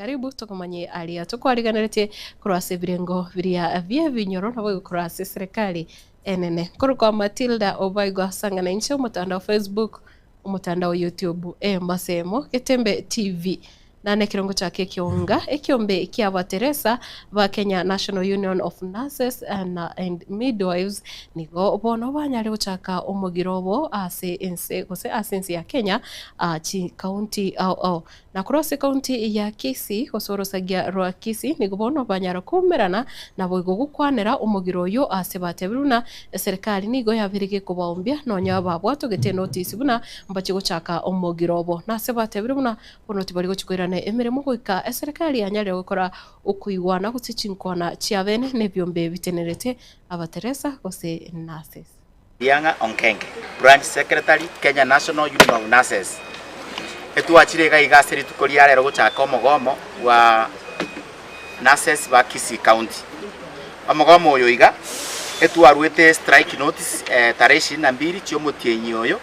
karibu tukomanye alia tukwariganirite kurase virengo viria vya vinyoro na kurase serikali enene kuruka Matilda Obaigwa sangana incho mutandao Facebook umutandao YouTube masemo Getembe TV nane kirongo chake kiunga ekiombe kiaba Teresa ba Kenya National Union of Nurses and Midwives nigo bono banyari guchaka umugirobo ase ense ya Kenya chi county na cross county ya Kisii gosorosagia rwa Kisii nigo bono banyara kumerana na boigo gukwanira umugiro yo ase batebiruna serikali nigo yabirige kubaombia nonya babwato gete notice buna mbachi guchaka umugirobo na se batebiruna bono tibari guchkwira emirimo goika serikali yanyare gukora ukuigwana gutsichinkwana chiavene nebyombe bitenerete abateresa gose nurses. Yanga Onkenge, Branch Secretary Kenya National Union of Nurses. Etuachire gaigaseri tukoria rero guchaka omogomo wa nurses ba Kisii County. Omogomo oyo iga etuarwete strike notice tarehe 22 chiomotienyi oyo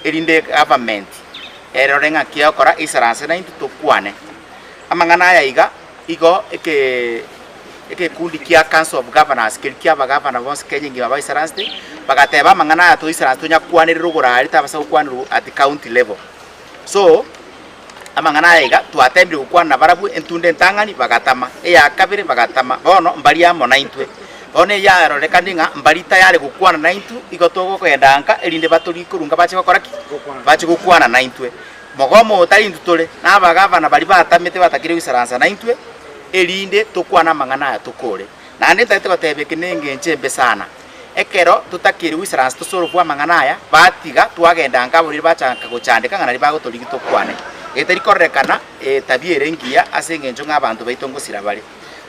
erinde government erorenga kia kora isaranse na into tukwane amangana ya iga igo eke kundi kia Council of Governors kia ba governor bonse Kenya ngiba ba isaranse bagateba mangana ya to isaranse to nyakwanira rugora rita basa kwanira at county level so amangana ya iga to attempt kukwana barabu entunde ntangani bagatama ya kabire bagatama bono mbali ya monaintwe one ya rorekandinga mbali tayari gukwana na intu igotogo kwendanka erinde baturi kurunga bache bakoraki bache gukwana na intwe mogomo utari ndutore na bagavana bali batamete batakire wisaransa na intwe erinde tukwana mangana tukore na ndete batebe kinenge nchembe sana ekero tutakire wisaransa tusorofwa mangana ya batiga twagendanga buri bachanka guchandika ngana ribago torigi tukwane etari korrekana tabiere ngia asengenjo ng'abantu baitongosira bali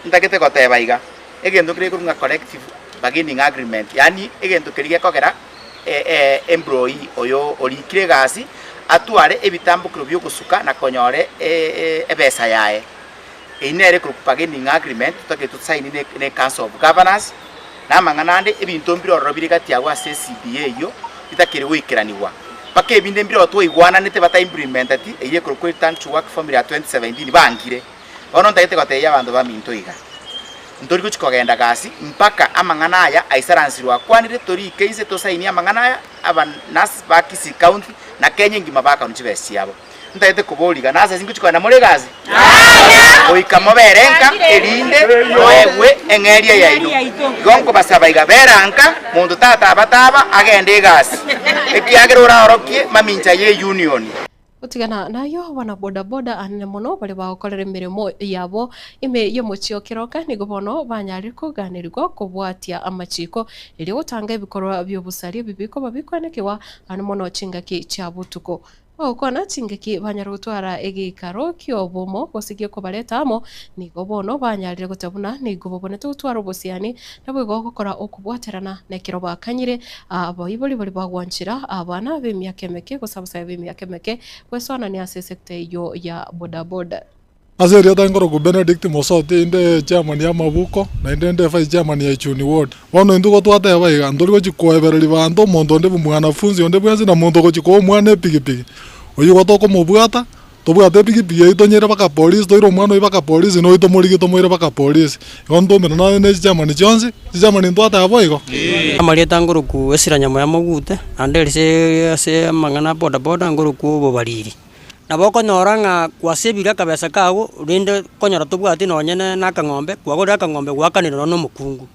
ndagete goteba iga egendo kire kurunga collective bargaining agreement yani egendo kire kogera employee oyo orikire gasi atware ebitambukiro byo gusuka na konyore ebesa yae inere ku bargaining agreement tutake tutsaini ne Council of Governors na manganande ebintu mbiro robiri kati ya wa CCBA yo bitakire wikiraniwa pake binde mbiro to igwana nete bata implement ati eye ku return to work formula 2017 bangire ono ndagete goteya abandu ba minto iga ndori kuchikogenda gasi mpaka amangana aya aisaransirwa kwanire tori keise to saini amangana aya aba nas ba Kisii County na Kenya ngima baka nchibesi yabo ndayete kuboliga nasa singuchikwana muri gazi oika moberenka erinde noewe engeria yaino gonko basaba igaberanka mundu tata abataba agende gasi ekiagirura orokie mamincha ye union utigana nayo wana boda anene mono bali bakorera mirimo yabo ime yo muchio kiroka nigo bono banyari kuganirwa kubwatia amachiko iri gutanga ibikorwa by'obusari bibiko babikwanekewa ane mono chingaki cha butuko okona chingaki banyari gutwara egikaro kyobomo gosigie ko baletamo nigo bono banyari gutabuna nigo bobonete gutwara obusiani nabwo gukora okubwaterana nekiro bakanyire abo iboli bali bagwanchira abana b'emyaka emeke gusabusaba b'emyaka emeke kwesona ni ase sector yo ya boda Azeria tangoro ku Benedict Mosote inde chairman ya Mabuko na inde vice chairman ya Ichuni Ward. Wano nduko twate baiga ndori ko chikoebereri bantu mondo nde mwanafunzi onde bwenzi na mondo ko chiko mwana pigipigi. Oyo gotoko mubwata tobwate pigipigi itonyere baka police toiro mwana ibaka police no itomorigi tomoire baka police. Yondo mena na ne chairman Jones chairman ndwata aboigo. Amaria tangoro ku esiranya moya mogute ande se mangana boda ngoro ku bobariri. Naboko noranga kwasebira kabesa kago rinde konyora tubwati nonyene nakangombe kwagora kangombe gwakanira no mukungu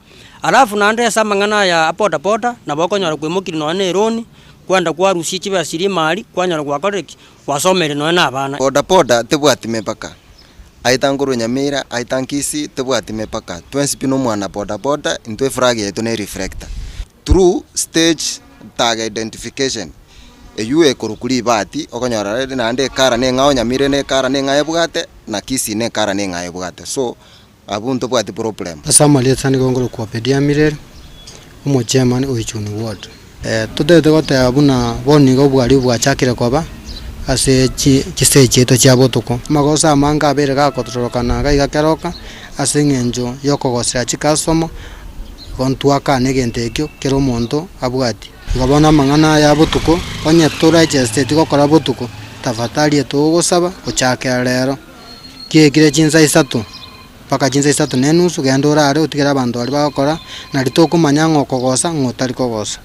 alafu nande samangana ya poda naboko nyora kwimukiri none roni kwanda kwa rusi chibasiri mali kwanyora gwakoreki kwasomere none abana poda tebwati mepaka aitanguru nyamira aitankisi tebwati mepaka twenspino mwana poda into frage yeto ne reflector through stage tag identification eyue korukuri bati okonyora nande kara ne ngao nyamire ne kara ne ngaye bugate na Kisii ne kara ne ngaye bugate so abunto bwati problem asamali tsani gongoro ko pedia mirere umo chairman Ichuni Ward tudete gote abuna boni go bwari bwachakire koba ase chise cheto chabo tuko magosa manga bere ga kotorokana ga igakeroka ase ngenjo yokogosera chikasomo kontwaka ne gentekyo kero monto abwati gabana mangana ya butuko onye tura cheste tiko kora butuko tafadhali tugusaba uchake rero kiekire chinsa isatu paka chinsa isatu nenusu genda urare utigera abantu bari bagakora na ritokumanya ngokogosa ngotari kogosa.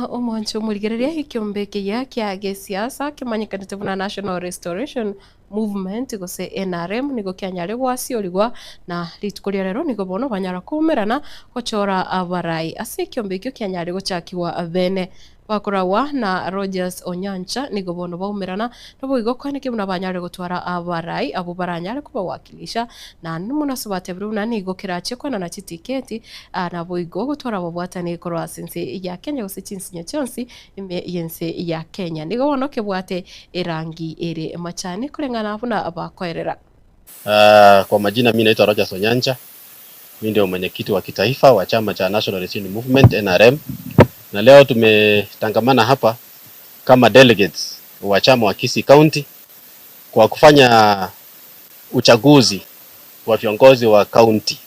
Omoncho murigereria ikiombe kia gesiasa kimanyikanite buna National Restoration Movement gose NRM nigo kianyare gwasi oligwa na ritukuria rero nigo bono banyara kumerana gochora abarai ase ikiombe kyo kianyare gochakiwa bene bakorawa na Rogers Onyancha nigo bono baumerana nabo igokwane kibuna banyare gotwara abarai abo baranyare kubawakilisha na munasobate bruna nigo kirache kwana na chitiketi nabo igo gotwara babwatane korwa sense ya Kenya gose chinsinya chonsi ime yense ya Kenya nigo bono kebwate erangi ere machane kulengana buna abakoerera. Kwa majina mimi naitwa Rogers Onyancha. Mimi ndio mwenyekiti wa kitaifa wa chama cha National Restoration Movement NRM. Na leo tumetangamana hapa kama delegates wa chama wa Kisii County kwa kufanya uchaguzi wa viongozi wa county.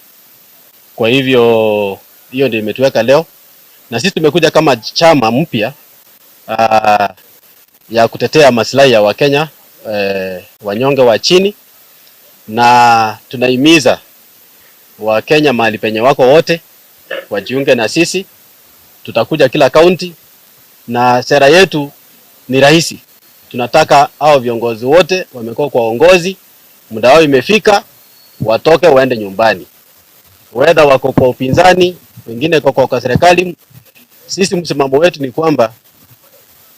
Kwa hivyo hiyo ndio imetuweka leo, na sisi tumekuja kama chama mpya ya kutetea maslahi ya Wakenya wanyonge wa chini, na tunahimiza Wakenya mahali penye wako wote wajiunge na sisi. Tutakuja kila county na sera yetu ni rahisi. Tunataka hao viongozi wote wamekuwa kwa uongozi, muda wao imefika, watoke waende nyumbani. Whether wako kwa upinzani, wengine kwa serikali, sisi msimamo wetu ni kwamba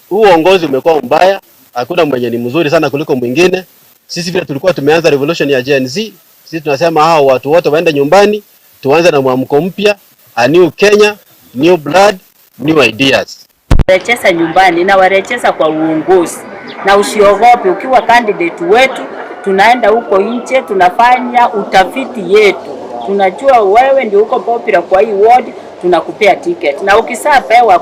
huu uongozi umekuwa mbaya, hakuna mwenye ni mzuri sana kuliko mwingine. Sisi vile tulikuwa tumeanza revolution ya Gen Z, sisi tunasema hao watu wote waende nyumbani, tuanze na mwamko mpya, a new Kenya, new blood, new ideas. Warecheza nyumbani na warecheza kwa uongozi, na usiogope. Ukiwa candidate wetu, tunaenda huko nje, tunafanya utafiti yetu, tunajua wewe ndio uko popular kwa hii ward, tunakupea ticket, na ukisapewa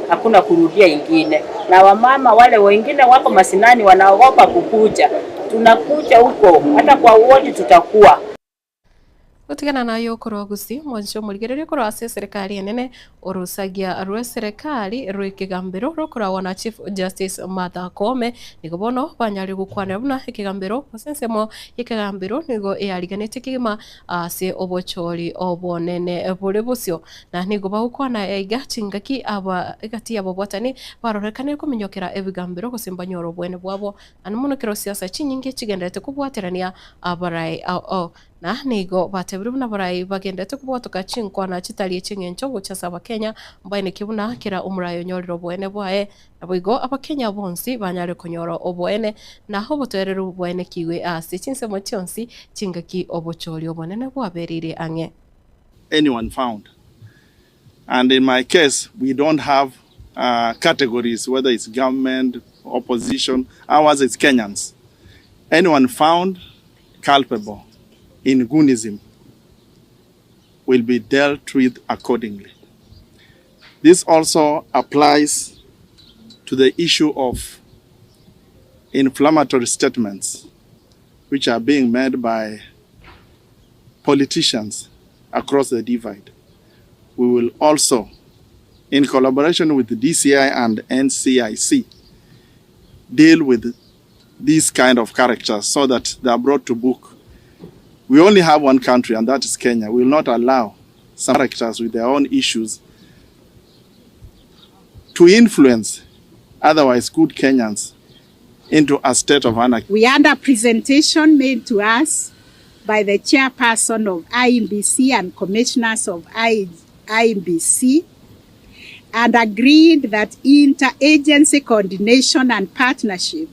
hakuna kurudia ingine. Na wamama wale wengine wako masinani wanaogopa kukuja, tunakuja huko, hata kwa ward tutakuwa. Utigana nayo korogusi mwancho murigereria korwa ase serikali enene orusagia rwe serikali rwikigambiro rokora na Chief Justice Martha Koome nigo bono banyari gukwana buna ikigambiro osensemo ikigambiro nigo yariganite kigima ase obochori obonene bure busyo na nigo bagukwana eiga chingaki aba igati abo botani barorekane kuminyokera ebigambiro gosimbanyoro bwene bwabo anumuno kero siasa chinyinge chigendete kubwaterania abarai na nigo bateburi buna barai bagendete kubwatoka chinkwana chitali chingencho guchasa abakenya mbaye nikibuna kira umurayo nyoriro bwene bwae nabuigo abakenya bonsi banyare kunyoro obwene naho botereru bwene kiwe ase chinsemo chonsi chingaki obochori obonene bwaberire ange anyone found. And in my case, we don't have categories, whether it's government, opposition. Ours is Kenyans. Anyone found culpable in Goonism will be dealt with accordingly. This also applies to the issue of inflammatory statements which are being made by politicians across the divide. We will also, in collaboration with the DCI and NCIC, deal with these kind of characters so that they are brought to book. We only have one country, and that is Kenya. We will not allow some characters with their own issues to influence otherwise good Kenyans into a state of anarchy. We had a presentation made to us by the chairperson of IEBC and commissioners of IEBC, and agreed that interagency coordination and partnership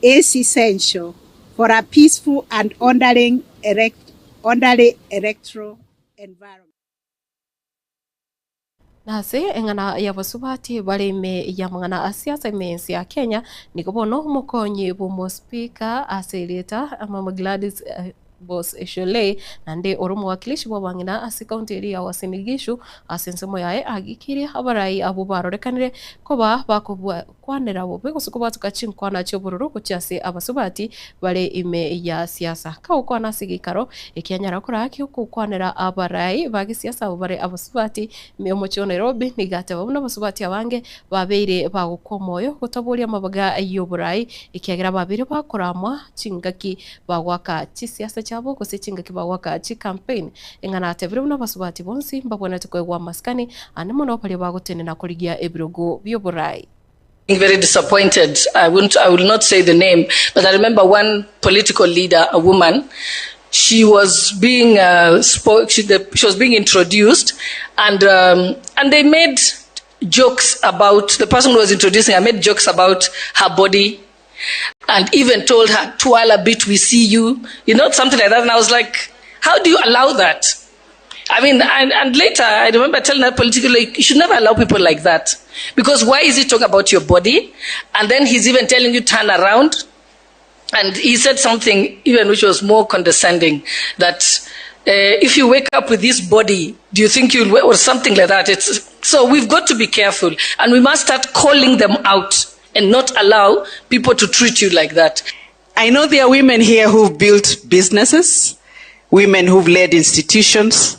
is essential for a peaceful and orderly electoral environment. Nase engana ya basubati bale me ya mangana asiasa imensi ya Kenya niko bono mukonyi bumo speaker aseleta ama Gladys Boss Eshole nande oromo wakilishi wa wangina ase county area wa Sinigishu asensomo yae agikirie abarai abo barorekanire koba bakobwa kwanera bo bego sukuba tukachinkwana cyobororo kucyase abasubati bare ime ya siasa ka ukwana sigikaro ikyanyara kuraki ukwanera abarai bagi siasa abo bare abasubati myomo cyo Nairobi nigate babona abasubati abange babeire bagukomoyo gutaburia mabaga y'oburai ikyagira babire bakoramwa chingaki bagwaka chisiasa chabo kose chingaki bagwaka chi campaign engana tebire buna basubati bonsi mbabona tukwegwa maskani anemo no pali bagotenena kurigia ebirogo by'oburai. Very disappointed. I will not say the name, but I remember one political leader, a woman. She was being she was being introduced, and they made jokes about the person who was introducing her. Made jokes about her body, and even told her, "Tuala bit, we see you," something like that. And I was like, "How do you allow that?" I mean, and later I remember telling her politically, you should never allow people like that. Because why is he talking about your body? And then he's even telling you turn around. And he said something even which was more condescending, that if you wake up with this body, do you think you'll wear, or something like that? So we've got to be careful, and we must start calling them out and not allow people to treat you like that. I know there are women here who've built businesses, women who've led institutions,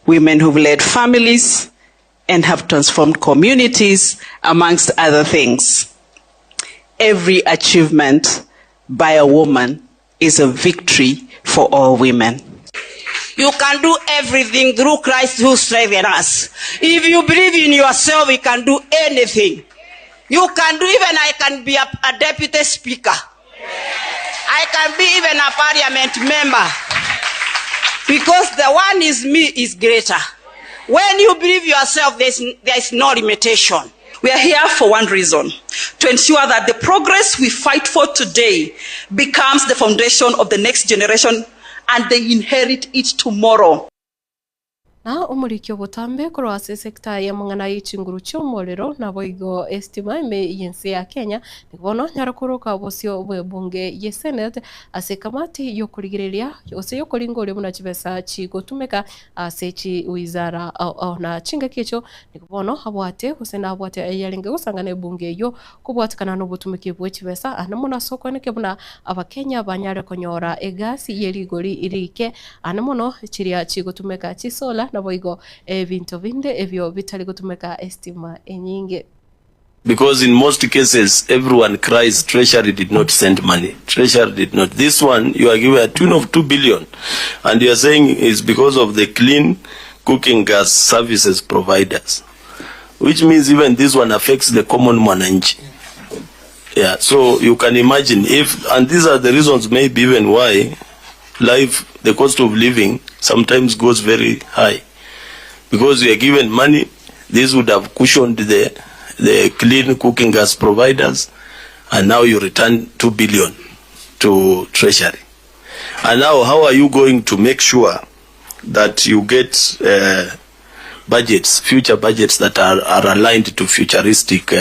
women who've led families and have transformed communities, amongst other things. Every achievement by a woman is a victory for all women. You can do everything through Christ who strengthens us. If you believe in yourself, you can do anything. You can do, even I can be a deputy speaker. I can be even a parliament member. Because the one is me is greater. When you believe yourself, there is no limitation. We are here for one reason, to ensure that the progress we fight for today becomes the foundation of the next generation and they inherit it tomorrow. Na umurikyo butambe koro ase sekta ya mangana y'ikinguru cy'umuriro nabo igo estima ime yense ya Kenya nibono nyarakoroka bosyo bwebunge ye Senate ase kamati yo kurigireria yose yo kuringore muna kibesa kigotumeka ase ki wizara na chinga kicho nibono habwate hosena habwate yalinge gusangana bunge yo kubwatikana no butumike bwe kibesa anamona soko neke buna abakenya banyare konyora egasi yerigori irike anamono kiria kigotumeka kisola nabo vinto vinde evyo vitali kutumeka estima enyinge. Because in most cases, everyone cries, Treasury did not send money. Treasury did not. This one, you are given a tune of 2 billion. And you are saying it's because of the clean cooking gas services providers. Which means even this one affects the common mwananchi. Yeah, so you can imagine and these are the reasons maybe even why the cost of living sometimes goes very high. Because we are given money, this would have cushioned the clean cooking gas providers, and now you return 2 billion to Treasury. And now how are you going to make sure that you get future budgets that are aligned to futuristic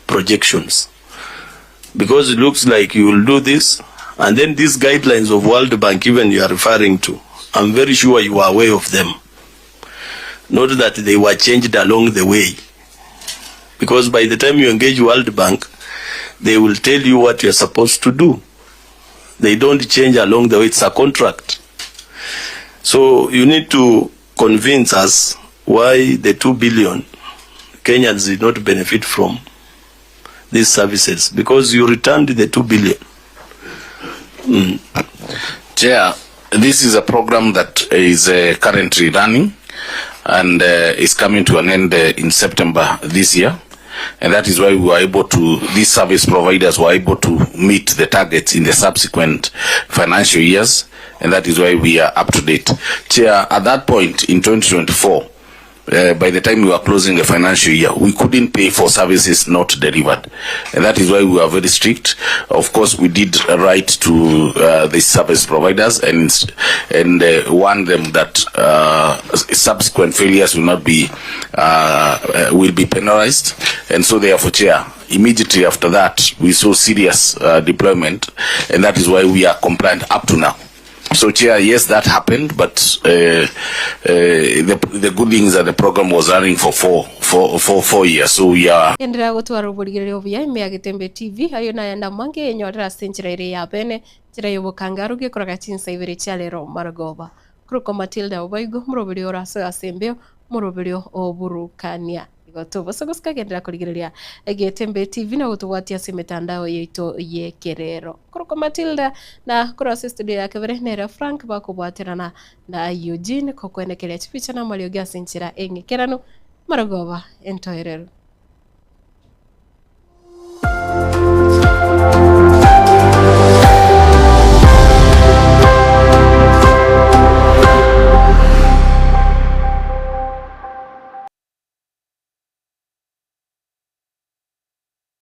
projections? Because it looks like you will do this, and then these guidelines of World Bank even you are referring to, I'm very sure you are aware of them. Not that they were changed along the way. Because by the time you engage World Bank, they will tell you what you're supposed to do. They don't change along the way, it's a contract. So you need to convince us why the 2 billion Kenyans did not benefit from these services. Because you returned the 2 billion. Chair, this is a program that is currently running and is coming to an end in September this year. And that is why these service providers were able to meet the targets in the subsequent financial years. And that is why we are up to date. Chair, at that point in 2024, by the time we were closing the financial year, we couldn't pay for services not delivered. And that is why we were very strict. Of course, we did write to the service providers and warn them that subsequent failures will be penalized. And so therefore, Chair, immediately after that, we saw serious deployment, and that is why we are compliant up to now. So, Chair, yes, that happened, but the good thing is that the program was running for four years. So we are. Endera gutwara uburigirerio buya ime Gitembe TV ayo na yenda mange enyorera senchira ire ya bene chira yobukangaru gikoraga chinsa ibiri chalero Maragoba kuruko Matilda Oboigo murobirio raso asembeo murobirio oburukania igoto bosogoska gendera kurigireria Gitembe TV na gutugwatia simetandao yeito yekerero kuruko Matilda na kurasa studio ya kevere nera Frank bakubwaterana na Eugene kokwenekeria chipicha na Mario Gasinchira engekerano Maragoba entoerero